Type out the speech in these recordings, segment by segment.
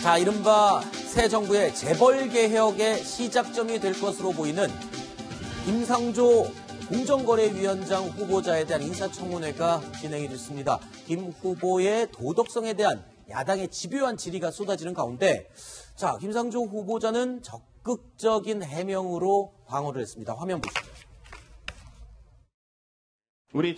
자, 이른바 새 정부의 재벌 개혁의 시작점이 될 것으로 보이는 김상조 공정거래위원장 후보자에 대한 인사청문회가 진행이 됐습니다. 김 후보의 도덕성에 대한 야당의 집요한 질의가 쏟아지는 가운데, 자, 김상조 후보자는 적극적인 해명으로 방어를 했습니다. 화면 보시죠. 우리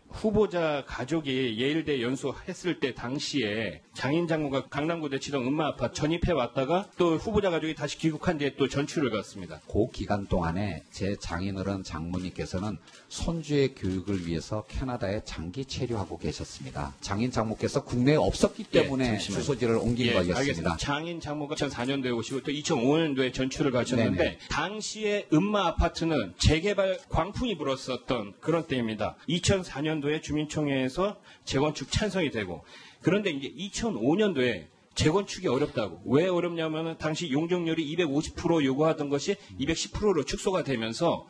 후보자 가족이 예일대 연수했을 때 당시에 장인 장모가 강남구 대치동 음마아파트 전입해 왔다가 또 후보자 가족이 다시 귀국한 뒤에 또 전출을 갔습니다. 그 기간 동안에 제 장인어른 장모님께서는 손주의 교육을 위해서 캐나다에 장기 체류하고 계셨습니다. 장인 장모께서 국내에 없었기 때문에 주소지를 옮긴 거였습니다. 알겠습니다. 장인 장모가 2004년도에 오시고 또 2005년도에 전출을 가셨는데 네네. 당시에 음마아파트는 재개발 광풍이 불었었던 그런 때입니다. 2004년도에 주민총회에서 재건축 찬성이 되고, 그런데 이제 2005년도에 재건축이 어렵다고. 왜 어렵냐면은 당시 용적률이 250% 요구하던 것이 210%로 축소가 되면서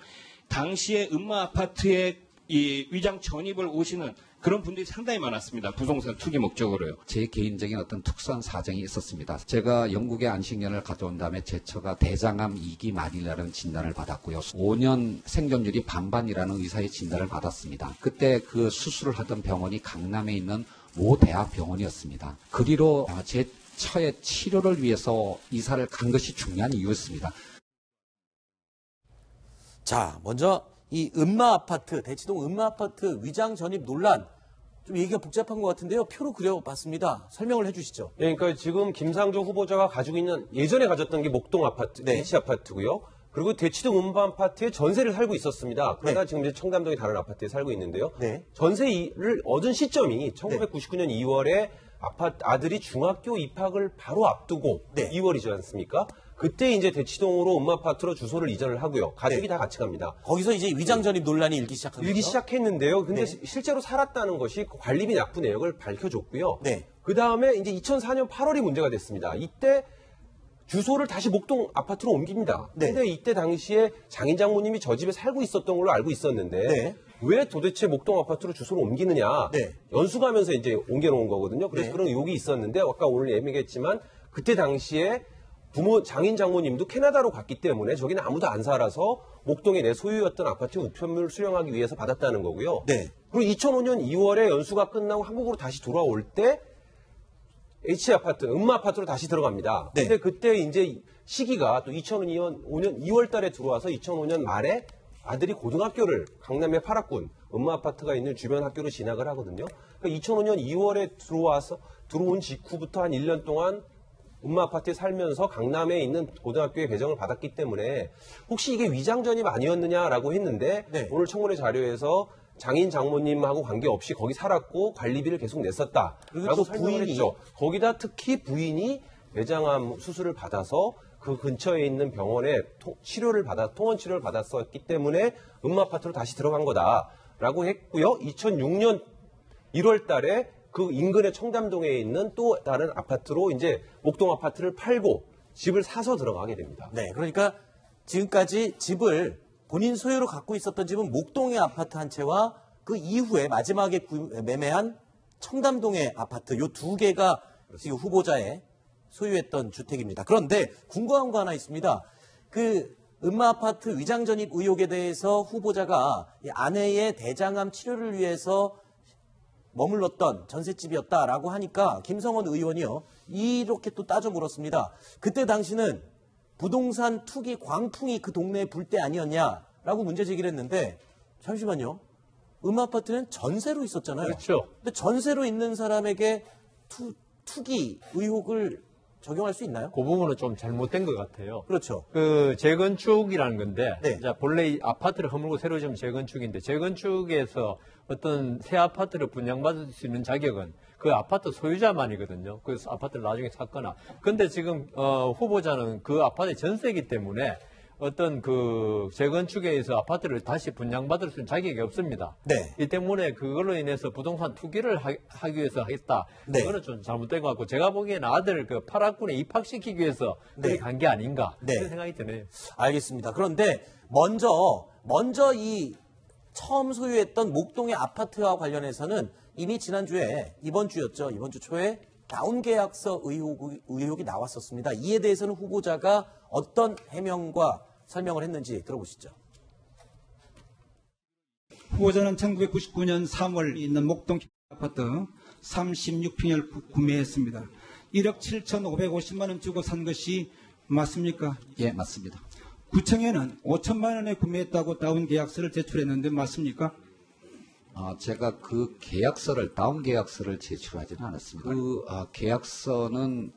당시에 음마 아파트의 이 위장 전입을 오시는 그런 분들이 상당히 많았습니다. 부동산 투기 목적으로요. 제 개인적인 어떤 특수한 사정이 있었습니다. 제가 영국에 안식년을 가져온 다음에 제 처가 대장암 2기 말이라는 진단을 받았고요. 5년 생존율이 반반이라는 의사의 진단을 받았습니다. 그때 그 수술을 하던 병원이 강남에 있는 모 대학병원이었습니다. 그리로 제 처의 치료를 위해서 이사를 간 것이 중요한 이유였습니다. 자, 먼저 이 음마아파트, 대치동 음마아파트 위장 전입 논란, 좀 얘기가 복잡한 것 같은데요. 표로 그려봤습니다. 설명을 해주시죠. 네, 그러니까 지금 김상조 후보자가 가지고 있는, 예전에 가졌던 게 목동 아파트, 네. 대치 아파트고요. 그리고 대치동 음마아파트에 전세를 살고 있었습니다. 그러다 네. 지금 이제 청담동의 다른 아파트에 살고 있는데요. 네. 전세를 얻은 시점이 1999년 2월에 아들이 중학교 입학을 바로 앞두고 네. 2월이지 않습니까? 그때 이제 대치동으로 음마아파트로 주소를 이전을 하고요. 가족이 네. 다 같이 갑니다. 거기서 이제 위장 전입 논란이 일기 시작한 거죠? 일기 시작했는데요. 근데 네. 실제로 살았다는 것이 관리비 납부 내역을 밝혀줬고요. 네. 그 다음에 이제 2004년 8월이 문제가 됐습니다. 이때 주소를 다시 목동 아파트로 옮깁니다. 네. 근데 이때 당시에 장인 장모님이 저 집에 살고 있었던 걸로 알고 있었는데 네. 왜 도대체 목동 아파트로 주소를 옮기느냐. 네. 연수 가면서 이제 옮겨놓은 거거든요. 그래서 네. 그런 의혹이 있었는데 아까 오늘 얘기했지만 그때 당시에 장인 장모님도 캐나다로 갔기 때문에 저기는 아무도 안 살아서 목동에 내 소유였던 아파트 우편물을 수령하기 위해서 받았다는 거고요. 네. 그리고 2005년 2월에 연수가 끝나고 한국으로 다시 돌아올 때 H아파트, 음마아파트로 다시 들어갑니다. 네. 근데 그때 이제 시기가 또 2005년 2월 달에 들어와서 2005년 말에 아들이 고등학교를 강남의 파락군 음마아파트가 있는 주변 학교로 진학을 하거든요. 그러니까 2005년 2월에 들어온 직후부터 한 1년 동안 음마아파트에 살면서 강남에 있는 고등학교에 배정을 받았기 때문에 혹시 이게 위장 전입 아니었느냐라고 했는데 네. 오늘 청문회 자료에서 장인 장모님하고 관계없이 거기 살았고 관리비를 계속 냈었다라고 설명을 했죠. 거기다 특히 부인이 뇌장암 수술을 받아서 그 근처에 있는 병원에 통원 치료를 받았었기 때문에 음마아파트로 다시 들어간 거다라고 했고요. 2006년 1월 달에 그 인근의 청담동에 있는 또 다른 아파트로 이제 목동 아파트를 팔고 집을 사서 들어가게 됩니다. 네, 그러니까 지금까지 집을 본인 소유로 갖고 있었던 집은 목동의 아파트 한 채와 그 이후에 마지막에 매매한 청담동의 아파트, 요 두 개가 지금 후보자의 소유했던 주택입니다. 그런데 궁금한 거 하나 있습니다. 그 음마 아파트 위장 전입 의혹에 대해서 후보자가 아내의 대장암 치료를 위해서 머물렀던 전셋집이었다라고 하니까 김성원 의원이요, 이렇게 또 따져 물었습니다. 그때 당시는 부동산 투기 광풍이 그 동네에 불 때 아니었냐라고 문제 제기를 했는데, 잠시만요. 음아파트는 전세로 있었잖아요. 그렇죠. 근데 전세로 있는 사람에게 투기 의혹을 적용할 수 있나요? 그 부분은 좀 잘못된 것 같아요. 그렇죠. 그 재건축이라는 건데, 네. 자, 본래 이 아파트를 허물고 새로 지으면 재건축인데, 재건축에서 어떤 새 아파트를 분양받을 수 있는 자격은 그 아파트 소유자만이거든요. 그 아파트를 나중에 샀거나. 근데 지금 후보자는 그 아파트의 전세이기 때문에 어떤 그 재건축에 의해서 아파트를 다시 분양받을 수 있는 자격이 없습니다. 네. 이 때문에 그걸로 인해서 부동산 투기를 하기 위해서 하겠다. 네. 그거는 좀 잘못된 것 같고, 제가 보기에는 아들을 그 파락군에 입학시키기 위해서 네. 그렇게 간 게 아닌가. 네. 그런 생각이 드네요. 알겠습니다. 그런데 먼저 이 처음 소유했던 목동의 아파트와 관련해서는 이미 지난주에, 이번 주 초에 다운 계약서 의혹이 나왔었습니다. 이에 대해서는 후보자가 어떤 해명과 설명을 했는지 들어보시죠. 후보자는 1999년 3월 있는 목동 아파트 36평을 구매했습니다. 1억 7,550만 원 주고 산 것이 맞습니까? 예, 맞습니다. 구청에는 5천만 원에 구매했다고 다운 계약서를 제출했는데 맞습니까? 제가 그 계약서를, 다운 계약서를 제출하지는 않았습니다. 그 계약서는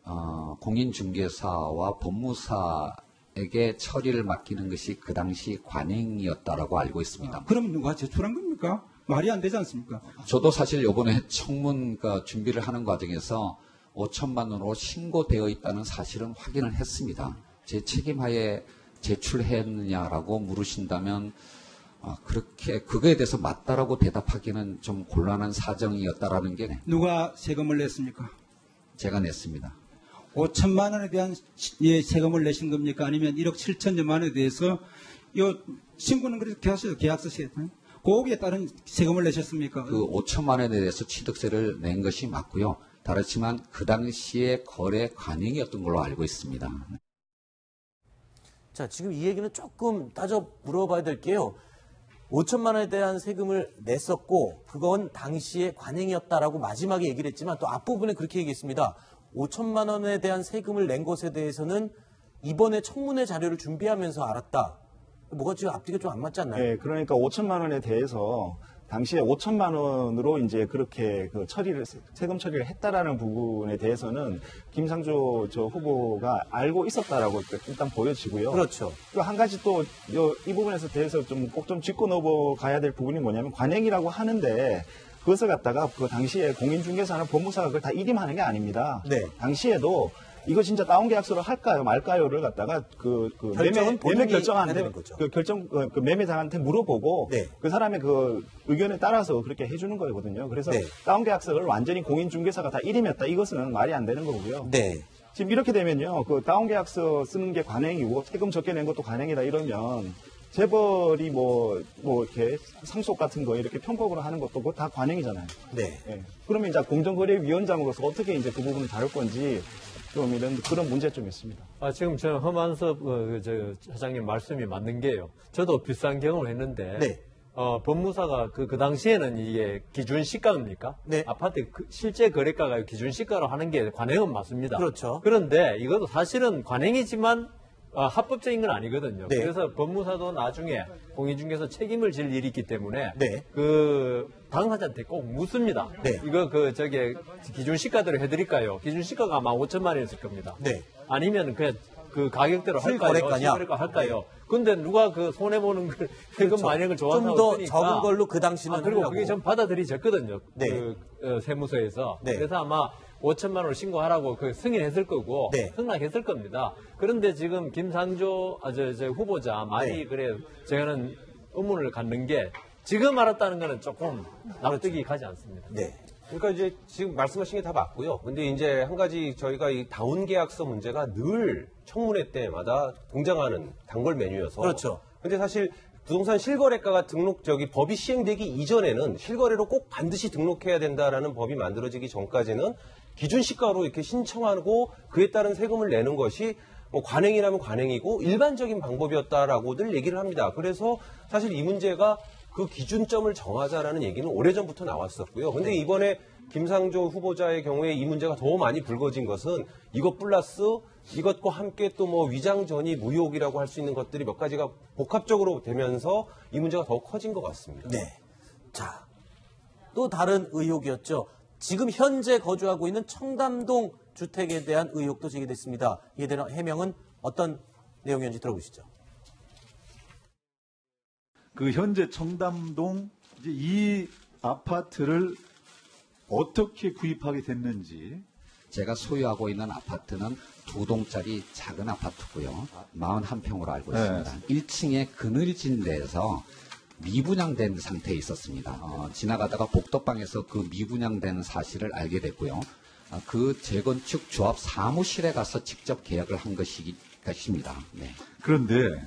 공인중개사와 법무사에게 처리를 맡기는 것이 그 당시 관행이었다라고 알고 있습니다. 그럼 누가 제출한 겁니까? 말이 안 되지 않습니까? 저도 사실 이번에 청문 준비를 하는 과정에서 5천만 원으로 신고되어 있다는 사실은 확인을 했습니다. 제 책임하에 제출했느냐라고 물으신다면 그렇게 그거에 대해서 맞다라고 대답하기는 좀 곤란한 사정이었다라는 게 누가 세금을 냈습니까? 제가 냈습니다. 5천만 원에 대한 세금을 내신 겁니까? 아니면 1억 7천여만 원에 대해서 신고는 그렇게 하셔요. 계약서 세금. 거기에 따른 세금을 내셨습니까? 그 5천만 원에 대해서 취득세를 낸 것이 맞고요. 다르지만 그 당시에 거래 관행이었던 걸로 알고 있습니다. 자, 지금 이 얘기는 조금 따져 물어봐야 될 게요. 5천만 원에 대한 세금을 냈었고 그건 당시에 관행이었다라고 마지막에 얘기를 했지만 또 앞부분에 그렇게 얘기했습니다. 5천만 원에 대한 세금을 낸 것에 대해서는 이번에 청문회 자료를 준비하면서 알았다. 뭐가 지금 앞뒤가 좀 안 맞지 않나요? 네, 그러니까 5천만 원에 대해서 당시에 5천만 원으로 이제 그렇게 세금 처리를 했다라는 부분에 대해서는 김상조 후보가 알고 있었다라고 일단 보여지고요. 그렇죠. 또 한 가지 또 이 부분에서 대해서 꼭 좀 짚고 넘어가야 될 부분이 뭐냐면 관행이라고 하는데 그것을 갖다가 그 당시에 공인중개사나 법무사가 그걸 다 일임하는 게 아닙니다. 네. 당시에도 이거 진짜 다운 계약서를 할까요, 말까요를 갖다가 매매 결정하는 거죠. 그 매매자한테 물어보고 네. 그 사람의 그 의견에 따라서 그렇게 해주는 거거든요. 그래서 네. 다운 계약서를 완전히 공인중개사가 다 일임했다 이것은 말이 안 되는 거고요. 네. 지금 이렇게 되면요, 그 다운 계약서 쓰는 게 관행이고 세금 적게 낸 것도 관행이다 이러면 재벌이 이렇게 상속 같은 거 이렇게 편법으로 하는 것도 그거 다 관행이잖아요. 네. 예. 그러면 이제 공정거래위원장으로서 어떻게 이제 그 부분을 다룰 건지 좀 그런 문제점이 있습니다. 지금 저 허만섭 차장님 말씀이 맞는 게요. 저도 비슷한 경험을 했는데 네. 법무사가 그 당시에는 이게 기준 시가입니까? 네. 아파트 실제 거래가가 기준 시가로 하는 게 관행은 맞습니다. 그렇죠. 그런데 이것도 사실은 관행이지만 합법적인 건 아니거든요. 네. 그래서 법무사도 나중에 공인중개사 책임을 질 일이 있기 때문에 네. 그 당사자한테 꼭 묻습니다. 네. 이거 기준 시가대로 해드릴까요? 기준 시가가 아마 5천만 원이었을 겁니다. 네. 아니면 그냥 그 가격대로 실거래가냐? 실거래가 할까요? 근데 누가 그 손해보는 걸 세금 많이를 좋아한다고 좀 더 쓰니까 적은 걸로 그 당시는 그리고 하려고. 그게 좀 받아들여졌거든요. 네. 세무서에서. 네. 그래서 아마 5천만 원을 신고하라고 승인했을 거고 네. 승낙했을 겁니다. 그런데 지금 김상조 후보자 말이 네. 그래 저는 의문을 갖는 게 지금 알았다는 거는 조금 납득이 가지 않습니다. 네. 그러니까 이제 지금 말씀하신 게 다 맞고요. 근데 이제 한 가지 저희가 이 다운 계약서 문제가 늘 청문회 때마다 등장하는 단골 메뉴여서. 그렇죠. 근데 사실 부동산 실거래가가 법이 시행되기 이전에는 실거래로 꼭 반드시 등록해야 된다라는 법이 만들어지기 전까지는 기준 시가로 이렇게 신청하고 그에 따른 세금을 내는 것이 관행이라면 관행이고 일반적인 방법이었다라고들 얘기를 합니다. 그래서 사실 이 문제가 그 기준점을 정하자라는 얘기는 오래전부터 나왔었고요. 근데 이번에 김상조 후보자의 경우에 이 문제가 더 많이 불거진 것은 이것 플러스 이것과 함께 또 위장 전입 의혹이라고 할 수 있는 것들이 몇 가지가 복합적으로 되면서 이 문제가 더 커진 것 같습니다. 네. 자, 또 다른 의혹이었죠. 지금 현재 거주하고 있는 청담동 주택에 대한 의혹도 제기됐습니다. 이에 대한 해명은 어떤 내용이었는지 들어보시죠. 그 현재 청담동 이제 이 아파트를 어떻게 구입하게 됐는지. 제가 소유하고 있는 아파트는 2동짜리 작은 아파트고요. 41평으로 알고 있습니다. 1층에 그늘진 데에서 미분양된 상태에 있었습니다. 지나가다가 복도방에서 그 미분양된 사실을 알게 됐고요. 그 재건축 조합 사무실에 가서 직접 계약을 한 것입니다. 네. 그런데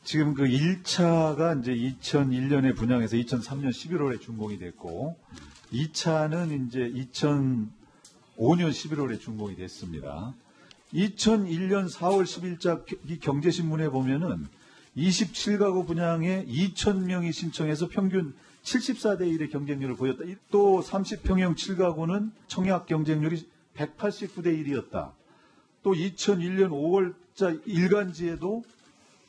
지금 그 1차가 이제 2001년에 분양해서 2003년 11월에 준공이 됐고 2차는 이제 5년 11월에 준공이 됐습니다. 2001년 4월 10일자 이 경제신문에 보면은 27가구 분양에 2,000명이 신청해서 평균 74대 1의 경쟁률을 보였다. 또 30평형 7가구는 청약 경쟁률이 189대 1이었다. 또 2001년 5월자 일간지에도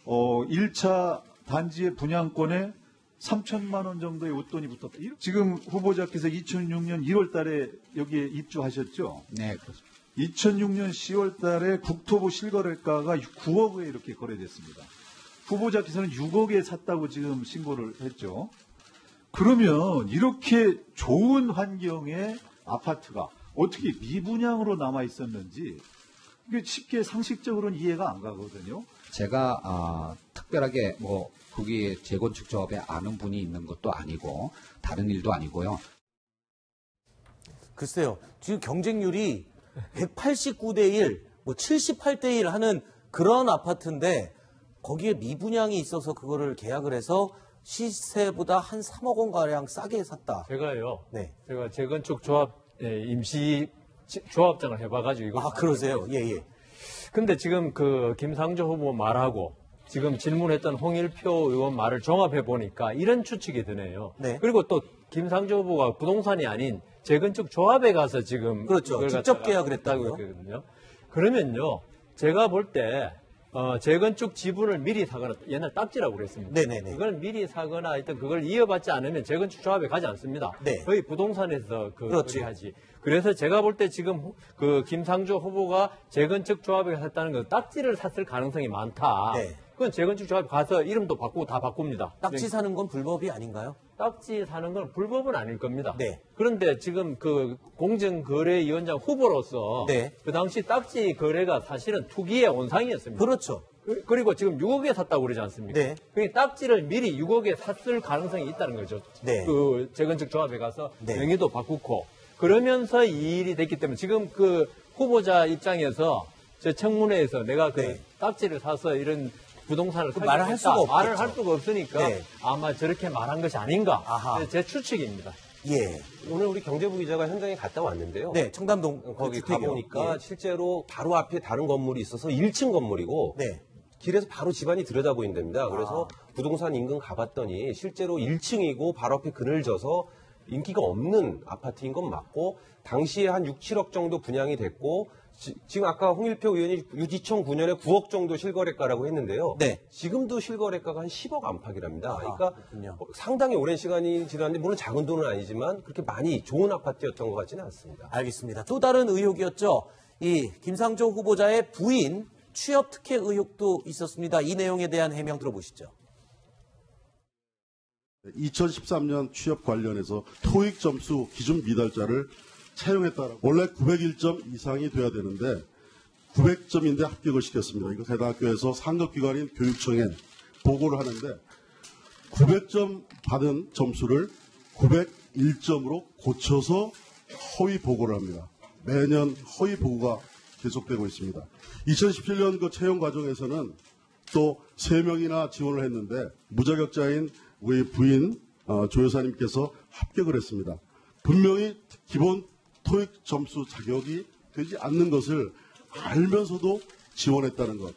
1차 단지의 분양권에 3천만 원 정도의 웃돈이 붙었다. 지금 후보자께서 2006년 1월 달에 여기에 입주하셨죠? 네, 그렇습니다. 2006년 10월 달에 국토부 실거래가가 9억에 이렇게 거래됐습니다. 후보자께서는 6억에 샀다고 지금 신고를 했죠. 그러면 이렇게 좋은 환경의 아파트가 어떻게 미분양으로 남아 있었는지 이게 쉽게 상식적으로는 이해가 안 가거든요. 제가 특별하게 뭐 거기 재건축 조합에 아는 분이 있는 것도 아니고 다른 일도 아니고요. 글쎄요. 지금 경쟁률이 189대 1, 뭐 78대 1 하는 그런 아파트인데 거기에 미분양이 있어서 그거를 계약을 해서 시세보다 한 3억 원가량 싸게 샀다. 제가요. 네. 제가 재건축 조합 임시 조합장을 해봐가지고 이거. 아, 그러세요? 예, 예. 근데 지금 그 김상조 후보 말하고 지금 질문했던 홍일표 의원 말을 종합해 보니까 이런 추측이 드네요. 네. 그리고 또 김상조 후보가 부동산이 아닌 재건축 조합에 가서 지금 그렇죠. 이걸 직접 갖다가 계약을 했다고요? 했거든요. 그러면요, 제가 볼 때 재건축 지분을 미리 사거나 옛날 딱지라고 그랬습니다. 네네네. 그걸 미리 사거나 하여튼 그걸 이어받지 않으면 재건축 조합에 가지 않습니다. 네. 거의 부동산에서 그렇죠. 하지. 그래서 제가 볼 때 지금 그 김상조 후보가 재건축 조합에 샀다는 건 딱지를 샀을 가능성이 많다. 네. 그건 재건축 조합에 가서 이름도 바꾸고 다 바꿉니다. 딱지 사는 건 불법이 아닌가요? 딱지 사는 건 불법은 아닐 겁니다. 네. 그런데 지금 그 공정거래위원장 후보로서 네. 그 당시 딱지 거래가 사실은 투기의 온상이었습니다. 그렇죠. 그리고 지금 6억에 샀다고 그러지 않습니까? 네. 그러니까 딱지를 미리 6억에 샀을 가능성이 있다는 거죠. 네. 그 재건축 조합에 가서 네. 명의도 바꾸고 그러면서 이 일이 됐기 때문에 지금 그 후보자 입장에서 저 청문회에서 내가 그 네. 딱지를 사서 이런 부동산을 말을 할 수가 없겠죠. 말을 할 수가 없으니까 네. 아마 저렇게 말한 것이 아닌가. 아하. 제 추측입니다. 예. 오늘 우리 경제부 기자가 현장에 갔다 왔는데요. 네, 청담동 거기 주택이요. 가보니까 예. 실제로 바로 앞에 다른 건물이 있어서 1층 건물이고 네. 길에서 바로 집안이 들여다 보인답니다. 그래서 부동산 인근 가봤더니 실제로 1층이고 바로 앞에 그늘져서 인기가 없는 아파트인 건 맞고 당시에 한 6, 7억 정도 분양이 됐고 지금 아까 홍일표 의원이 2009년에 9억 정도 실거래가라고 했는데요. 네. 지금도 실거래가가 한 10억 안팎이랍니다. 그러니까 그렇군요. 상당히 오랜 시간이 지났는데 물론 작은 돈은 아니지만 그렇게 많이 좋은 아파트였던 것 같지는 않습니다. 알겠습니다. 또 다른 의혹이었죠. 이 김상조 후보자의 부인 취업 특혜 의혹도 있었습니다. 이 내용에 대한 해명 들어보시죠. 2013년 취업 관련해서 토익 점수 기준 미달자를 채용했다라고. 원래 901점 이상이 돼야 되는데 900점인데 합격을 시켰습니다. 이거 대학교에서 상급기관인 교육청에 보고를 하는데 900점 받은 점수를 901점으로 고쳐서 허위 보고를 합니다. 매년 허위 보고가 계속되고 있습니다. 2017년 그 채용 과정에서는 또 3명이나 지원을 했는데 무자격자인 우리 부인 조 여사님께서 합격을 했습니다. 분명히 기본 토익 점수 자격이 되지 않는 것을 알면서도 지원했다는 것.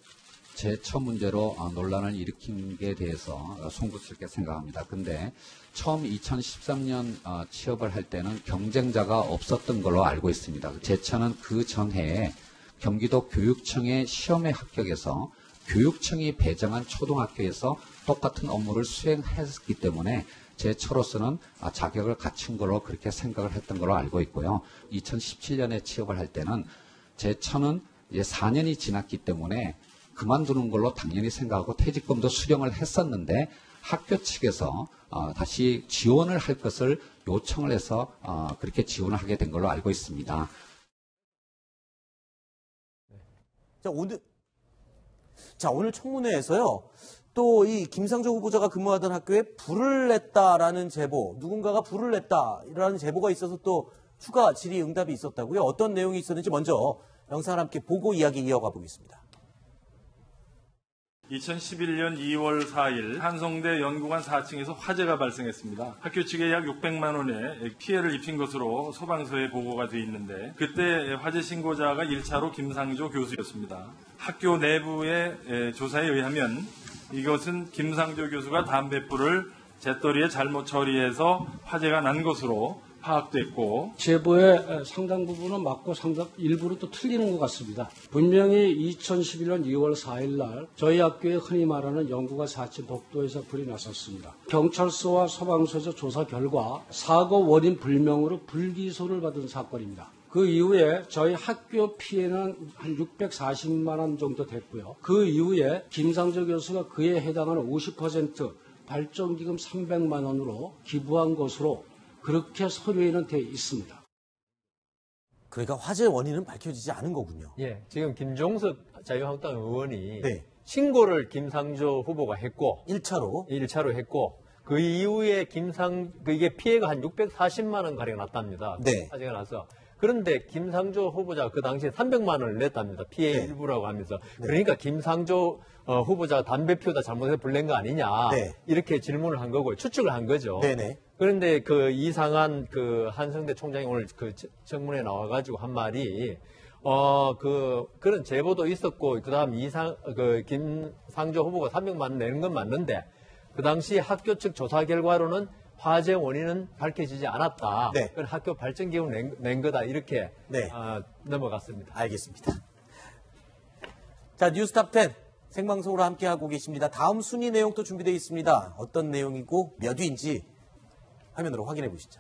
제처 문제로 논란을 일으킨 게 대해서 송구스럽게 생각합니다. 근데 처음 2013년 취업을 할 때는 경쟁자가 없었던 걸로 알고 있습니다. 제처는 그 전해에 경기도 교육청의 시험에 합격해서 교육청이 배정한 초등학교에서 똑같은 업무를 수행했기 때문에 제처로서는 자격을 갖춘 걸로 그렇게 생각을 했던 걸로 알고 있고요. 2017년에 취업을 할 때는 제처는 이제 4년이 지났기 때문에 그만두는 걸로 당연히 생각하고 퇴직금도 수령을 했었는데 학교 측에서 다시 지원을 할 것을 요청을 해서 그렇게 지원을 하게 된 걸로 알고 있습니다. 자, 오늘 청문회에서요. 또 이 김상조 후보자가 근무하던 학교에 불을 냈다라는 제보, 누군가가 불을 냈다라는 제보가 있어서 또 추가 질의응답이 있었다고요. 어떤 내용이 있었는지 먼저 영상을 함께 보고 이야기 이어가 보겠습니다. 2011년 2월 4일 한성대 연구관 4층에서 화재가 발생했습니다. 학교 측에 약 600만 원의 피해를 입힌 것으로 소방서에 보고가 돼 있는데 그때 화재 신고자가 1차로 김상조 교수였습니다. 학교 내부의 조사에 의하면 이것은 김상조 교수가 담배불을 재떨이에 잘못 처리해서 화재가 난 것으로 파악됐고 제보의 상당 부분은 맞고 일부는 또 틀리는 것 같습니다. 분명히 2011년 2월 4일 날 저희 학교에 흔히 말하는 연구가 4층 복도에서 불이 났었습니다. 경찰서와 소방서에서 조사 결과 사고 원인 불명으로 불기소를 받은 사건입니다. 그 이후에 저희 학교 피해는 한 640만 원 정도 됐고요. 그 이후에 김상조 교수가 그에 해당하는 50% 발전기금 300만 원으로 기부한 것으로 그렇게 서류에는 돼 있습니다. 그러니까 화재 원인은 밝혀지지 않은 거군요. 예, 지금 김종석 자유한국당 의원이 네. 신고를 김상조 후보가 했고 1차로 했고 그 이후에 이게 피해가 한 640만 원 가량 났답니다. 네. 화재가 나서. 그런데 김상조 후보자가 그 당시에 300만 원을 냈답니다. 피해 네. 일부라고 하면서. 그러니까 김상조 후보자가 담배 피우다 잘못해서 불낸 거 아니냐. 네. 이렇게 질문을 한 거고요. 추측을 한 거죠. 네네. 그런데 그 이상한 그 한성대 총장이 오늘 그 청문회에 나와가지고 한 말이 그런 제보도 있었고 그다음 김상조 후보가 300만 원 내는 건 맞는데 그 당시 학교 측 조사 결과로는 화재 원인은 밝혀지지 않았다. 네. 그건 학교 발전기금을 낸 거다. 이렇게 네. 넘어갔습니다. 알겠습니다. 자, 뉴스탑10 생방송으로 함께하고 계십니다. 다음 순위 내용도 준비되어 있습니다. 어떤 내용이고 몇 위인지 화면으로 확인해 보시죠.